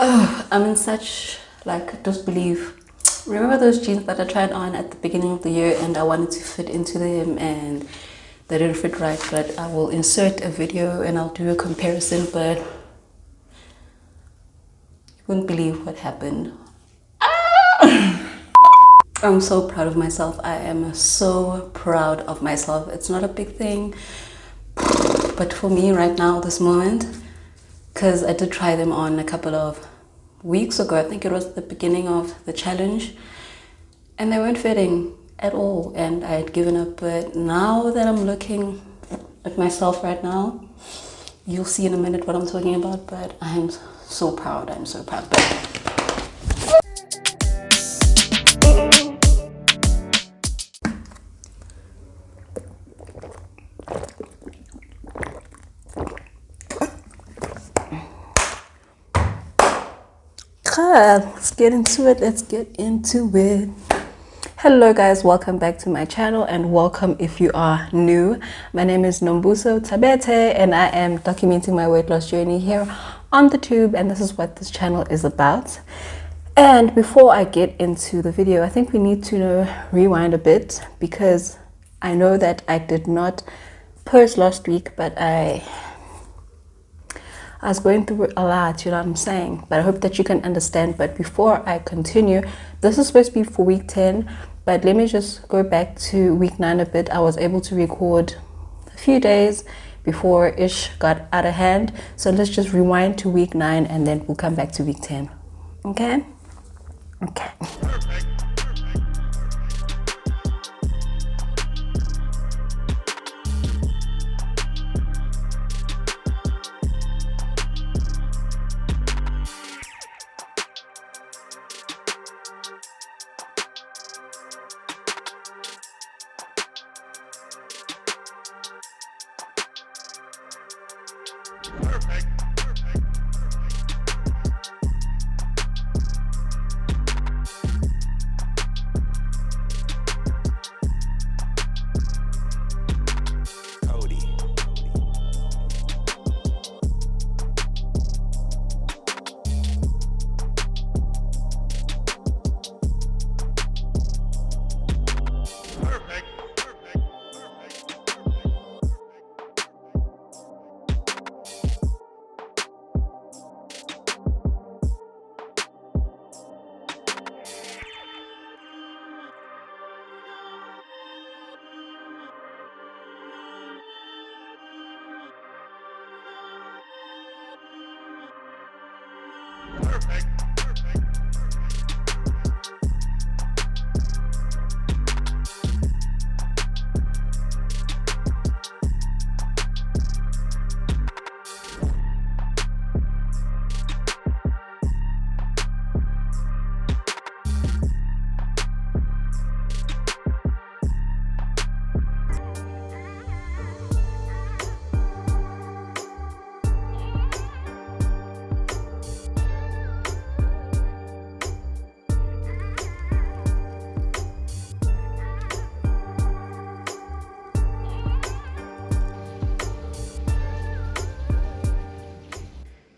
Oh, I'm in such like disbelief. Remember those jeans that I tried on at the beginning of the year and I wanted to fit into them and they didn't fit right, but I will insert a video and I'll do a comparison, but you wouldn't believe what happened. I'm so proud of myself. I am so proud of myself. It's not a big thing, but for me right now, this moment, because I did try them on a couple of weeks ago. I think it was the beginning of the challenge, and they weren't fitting at all, and I had given up. But now that I'm looking at myself right now, you'll see in a minute what I'm talking about, but I'm so proud. I'm so proud. Let's get into it. Hello guys, welcome back to my channel and welcome if you are new. My name is Nombuso Tabete and I am documenting my weight loss journey here on the tube, and this is what this channel is about. And before I get into the video, I think we need to rewind a bit, because I know that I did not post last week, but I was going through a lot, you know what I'm saying? But I hope that you can understand. But before I continue, this is supposed to be for week 10, but let me just go back to week 9 a bit. I was able to record a few days before ish got out of hand. So let's just rewind to week 9 and then we'll come back to week 10. Okay? Okay.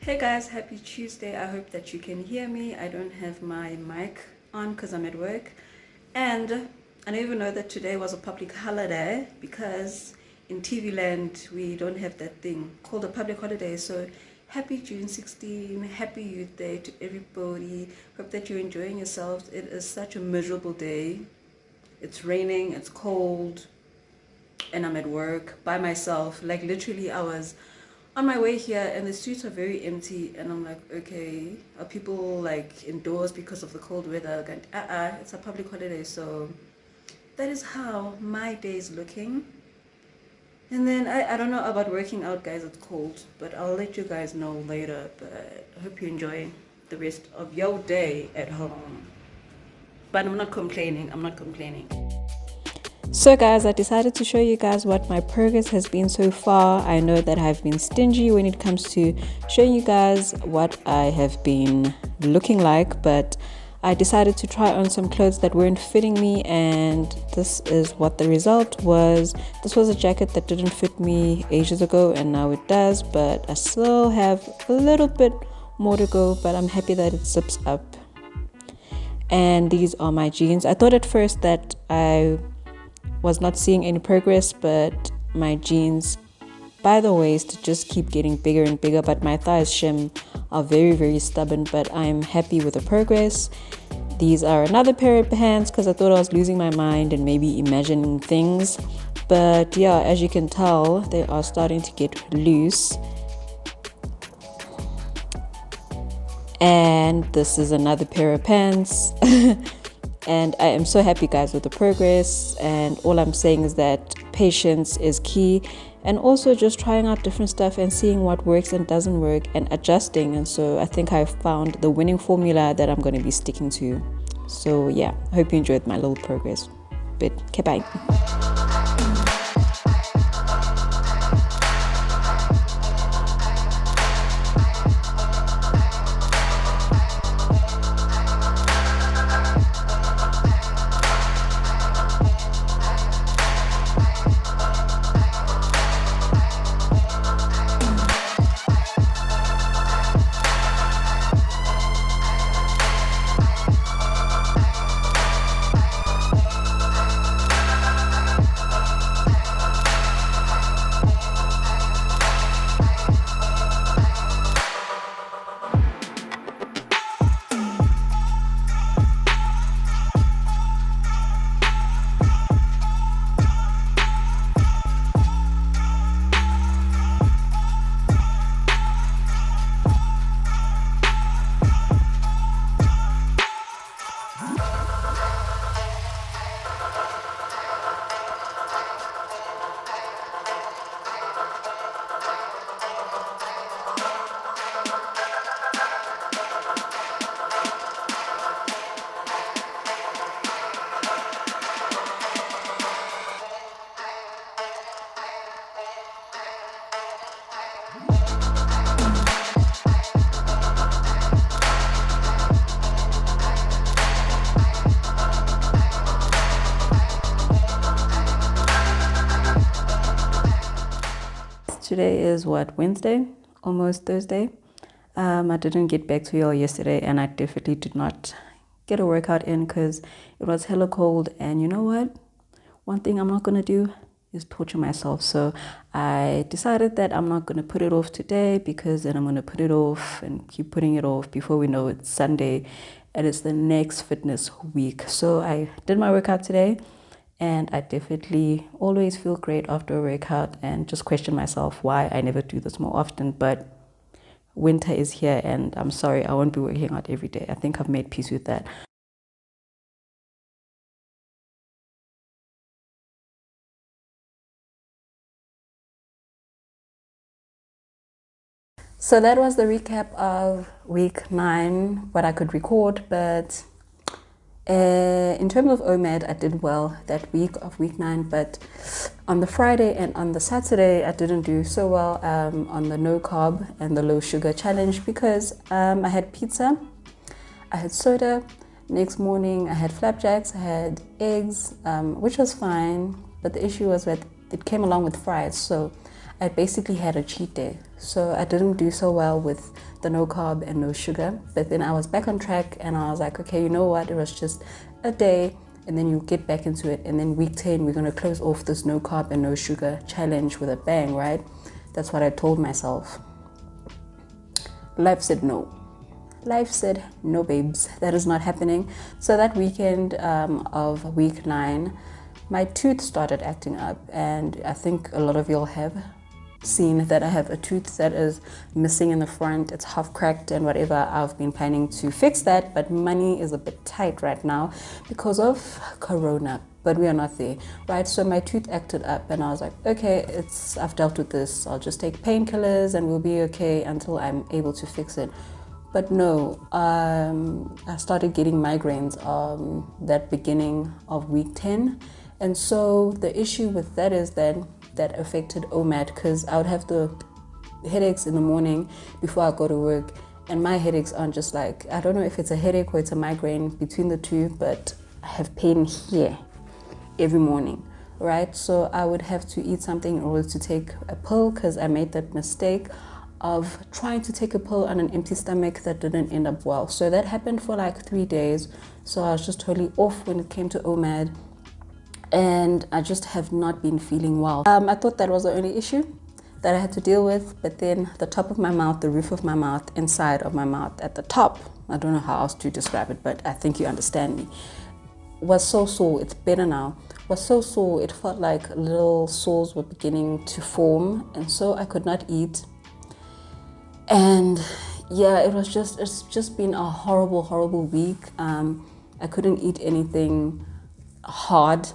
Hey guys, happy Tuesday. I hope that you can hear me. I don't have my mic on because I'm at work, and I don't even know that today was a public holiday, because in TV land we don't have that thing called a public holiday. So happy June 16, happy Youth Day to everybody. Hope that you're enjoying yourselves. It is such a miserable day. It's raining, it's cold, and I'm at work by myself. Like literally I was on my way here and the streets are very empty, and I'm like, okay, are people like indoors because of the cold weather? It's a public holiday. So that is how my day is looking. And then I don't know about working out, guys. It's cold, but I'll let you guys know later. But I hope you enjoy the rest of your day at home. But I'm not complaining. So guys, I decided to show you guys what my progress has been so far. I know that I've been stingy when it comes to showing you guys what I have been looking like, but I decided to try on some clothes that weren't fitting me, and this is what the result was. This was a jacket that didn't fit me ages ago and now it does, but I still have a little bit more to go, but I'm happy that it zips up. And these are my jeans. I thought at first that I was not seeing any progress, but my jeans by the waist just keep getting bigger and bigger, but my thighs shim are very, very stubborn, but I'm happy with the progress. These are another pair of pants because I thought I was losing my mind and maybe imagining things. But yeah, as you can tell, they are starting to get loose. And this is another pair of pants. And I am so happy, guys, with the progress. And all I'm saying is that patience is key. And also just trying out different stuff and seeing what works and doesn't work and adjusting. And so I think I found the winning formula that I'm going to be sticking to. So yeah, I hope you enjoyed my little progress bit. Okay, bye. Today is what, Wednesday? Almost Thursday. I didn't get back to you all yesterday, and I definitely did not get a workout in because it was hella cold. And you know what? One thing I'm not going to do is torture myself. So I decided that I'm not going to put it off today, because then I'm going to put it off and keep putting it off. Before we know it, Sunday, and it's the next fitness week. So I did my workout today. And I definitely always feel great after a workout and just question myself why I never do this more often. But winter is here, and I'm sorry, I won't be working out every day. I think I've made peace with that. So that was the recap of week 9, what I could record, but in terms of Omad, I did well that week of week 9, but on the Friday and on the Saturday, I didn't do so well on the no carb and the low sugar challenge, because I had pizza, I had soda, next morning I had flapjacks, I had eggs, which was fine, but the issue was that it came along with fries, so I basically had a cheat day. So I didn't do so well with the no carb and no sugar, but then I was back on track, and I was like, okay, you know what, it was just a day, and then you get back into it, and then week 10 we're going to close off this no carb and no sugar challenge with a bang, right? That's what I told myself. Life said no. Life said no, babes, that is not happening. So that weekend of week 9, my tooth started acting up, and I think a lot of y'all have seen that I have a tooth that is missing in the front. It's half cracked and whatever. I've been planning to fix that, but money is a bit tight right now because of Corona, but we are not there, right? So my tooth acted up, and I was like, okay, I've dealt with this. I'll just take painkillers and we'll be okay until I'm able to fix it. But no, I started getting migraines that beginning of week 10. And so the issue with that is that affected Omad, because I would have the headaches in the morning before I go to work, and my headaches aren't just like, I don't know if it's a headache or it's a migraine, between the two, but I have pain here every morning, right? So I would have to eat something in order to take a pill, because I made that mistake of trying to take a pill on an empty stomach that didn't end up well. So that happened for like 3 days. So I was just totally off when it came to Omad, and I just have not been feeling well. I thought that was the only issue that I had to deal with, but then the top of my mouth, the roof of my mouth, inside of my mouth, at the top, I don't know how else to describe it, but I think you understand me, was so sore. It's better now. Was so sore, it felt like little sores were beginning to form, and so I could not eat. And yeah, it's just been a horrible week. I couldn't eat anything hard,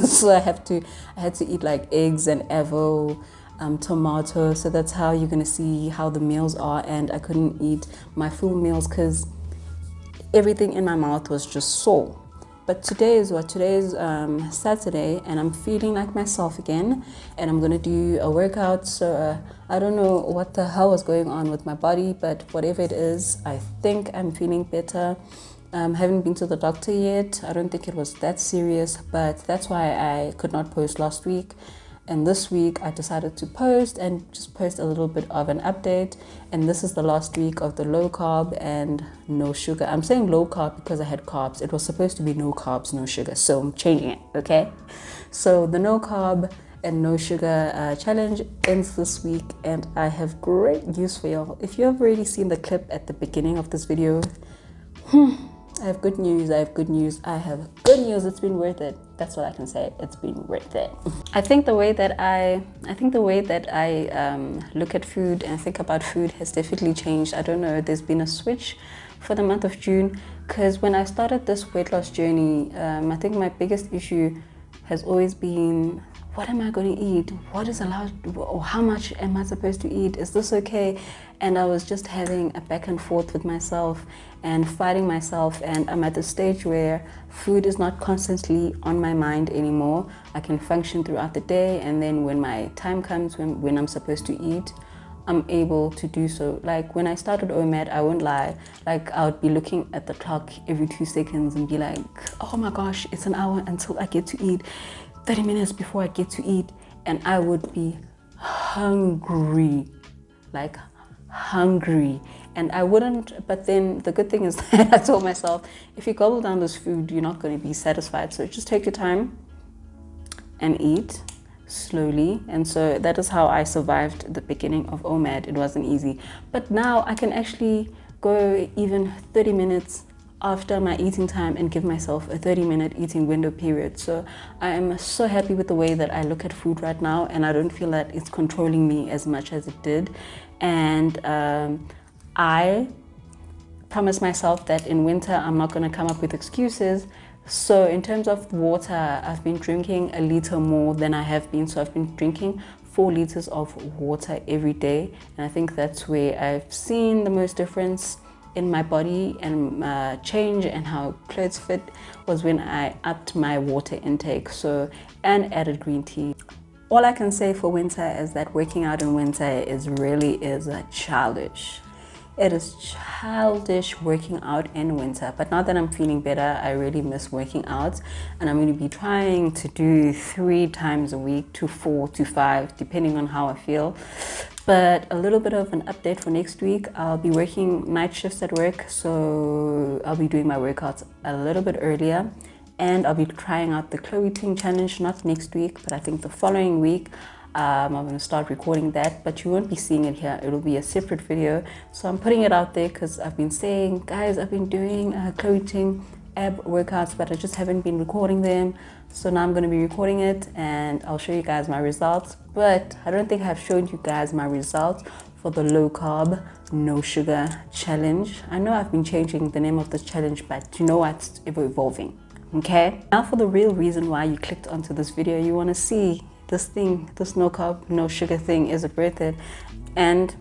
so I had to eat like eggs and avo, tomato. So that's how you're gonna see how the meals are. And I couldn't eat my full meals because everything in my mouth was just sore. But today is Saturday, and I'm feeling like myself again, and I'm gonna do a workout. So I don't know what the hell was going on with my body, but whatever it is, I think I'm feeling better. Haven't been to the doctor yet. I don't think it was that serious, but that's why I could not post last week. And this week I decided to post and just post a little bit of an update. And this is the last week of the low carb and no sugar. I'm saying low carb because I had carbs. It was supposed to be no carbs, no sugar. So I'm changing it, okay? So the no carb and no sugar challenge ends this week. And I have great news for y'all. If you have already seen the clip at the beginning of this video, I have good news. It's been worth it. That's what I can say. It's been worth it. I think the way that I look at food and think about food has definitely changed. I don't know. There's been a switch for the month of June, because when I started this weight loss journey, I think my biggest issue has always been, what am I going to eat? What is allowed, or how much am I supposed to eat? Is this okay? And I was just having a back and forth with myself and fighting myself. And I'm at the stage where food is not constantly on my mind anymore. I can function throughout the day, and then when my time comes, when I'm supposed to eat, I'm able to do so. Like when I started Omad, I won't lie, like I would be looking at the clock every 2 seconds and be like, oh my gosh, it's an hour until I get to eat, 30 minutes before I get to eat. And I would be hungry, like hungry. And I wouldn't, but then the good thing is that I told myself, if you gobble down this food, you're not going to be satisfied. So just take your time and eat slowly. And so that is how I survived the beginning of Omad. It wasn't easy, but now I can actually go even 30 minutes after my eating time and give myself a 30-minute eating window period. So I am so happy with the way that I look at food right now, and I don't feel that it's controlling me as much as it did. And I promised myself that in winter I'm not going to come up with excuses. So in terms of water, I've been drinking a liter more than I have been. So I've been drinking 4 liters of water every day, and I think that's where I've seen the most difference in my body and change and how clothes fit, was when I upped my water intake, so, and added green tea. All I can say for winter is that working out in winter really is childish. It is childish working out in winter. But now that I'm feeling better, I really miss working out, and I'm going to be trying to do 3 times a week, to 4 to 5, depending on how I feel. But a little bit of an update for next week. I'll be working night shifts at work, so I'll be doing my workouts a little bit earlier, and I'll be trying out the Chloe Ting challenge, not next week, but I think the following week. I'm going to start recording that, but you won't be seeing it here. It'll be a separate video. So I'm putting it out there because I've been saying, guys, I've been doing Chloe Ting ab workouts, but I just haven't been recording them. So now I'm going to be recording it, and I'll show you guys my results. But I don't think I've shown you guys my results for the low carb, no sugar challenge. I know I've been changing the name of this challenge, but you know what? It's ever evolving. Okay, now for the real reason why you clicked onto this video. You want to see this thing, this no carb, no sugar thing, is it worth it? And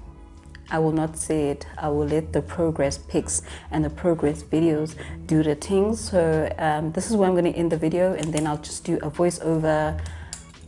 I will not say it. I will let the progress pics and the progress videos do the things. So this is where I'm going to end the video, and then I'll just do a voiceover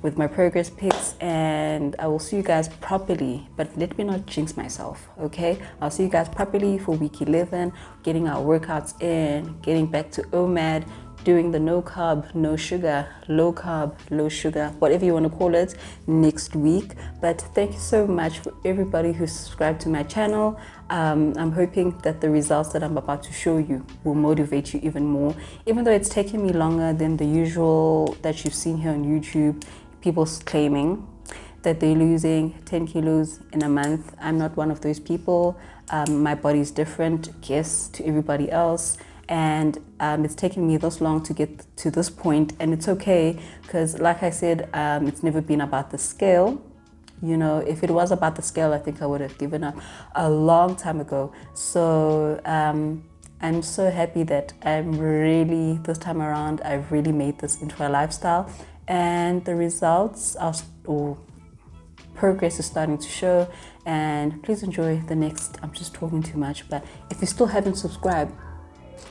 with my progress pics, and I will see you guys properly. But let me not jinx myself, okay? I'll see you guys properly for week 11, getting our workouts in, getting back to Omad, doing the no carb, no sugar, low carb, low sugar, whatever you want to call it, next week. But thank you so much for everybody who subscribed to my channel. I'm hoping that the results that I'm about to show you will motivate you even more. Even though it's taken me longer than the usual that you've seen here on YouTube, people claiming that they're losing 10 kilos in a month. I'm not one of those people. My body is different, yes, to everybody else. And it's taken me this long to get to this point, and it's okay, because like I said, it's never been about the scale. You know, if it was about the scale, I think I would have given up a long time ago. So I'm so happy that this time around, I've really made this into a lifestyle, and the results are, progress is starting to show. And please enjoy the next, I'm just talking too much, but if you still haven't subscribed,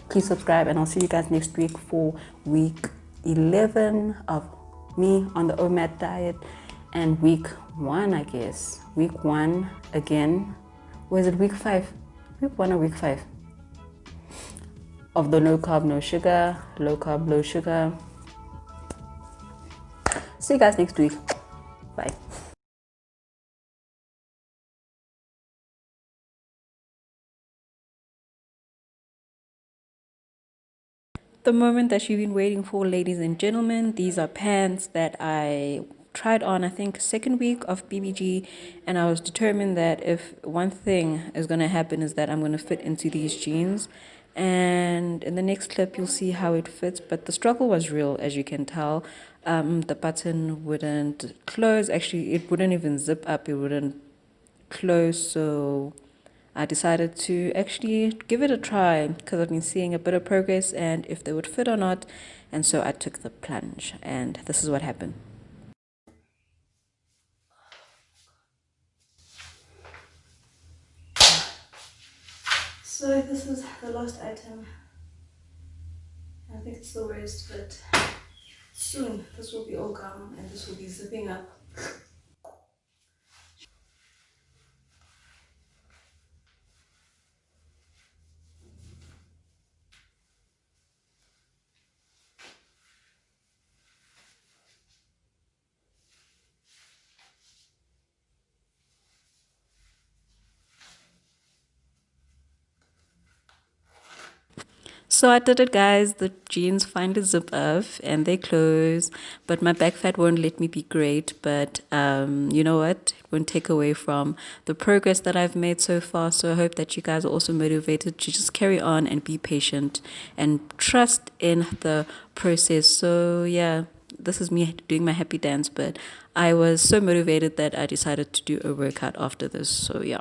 please subscribe, and I'll see you guys next week for week 11 of me on the Omad diet, and week 1, I guess. Week 1 again. Or is it week 5? Week 1 or week 5? Of the no carb, no sugar, low carb, low sugar. See you guys next week. Bye. The moment that you've been waiting for, ladies and gentlemen. These are pants that I tried on, I think, second week of BBG, and I was determined that if one thing is going to happen is that I'm going to fit into these jeans. And in the next clip, you'll see how it fits, but the struggle was real, as you can tell. The button wouldn't close. Actually, it wouldn't even zip up. It wouldn't close. So I decided to actually give it a try, because I've been seeing a bit of progress and if they would fit or not. And so I took the plunge, and this is what happened. So this is the last item. I think it's the worst, but soon this will be all gone and this will be zipping up. So I did it, guys. The jeans finally zip up and they close, but my back fat won't let me be great. But you know what? It won't take away from the progress that I've made so far. So I hope that you guys are also motivated to just carry on and be patient and trust in the process. So yeah, this is me doing my happy dance, but I was so motivated that I decided to do a workout after this. So yeah.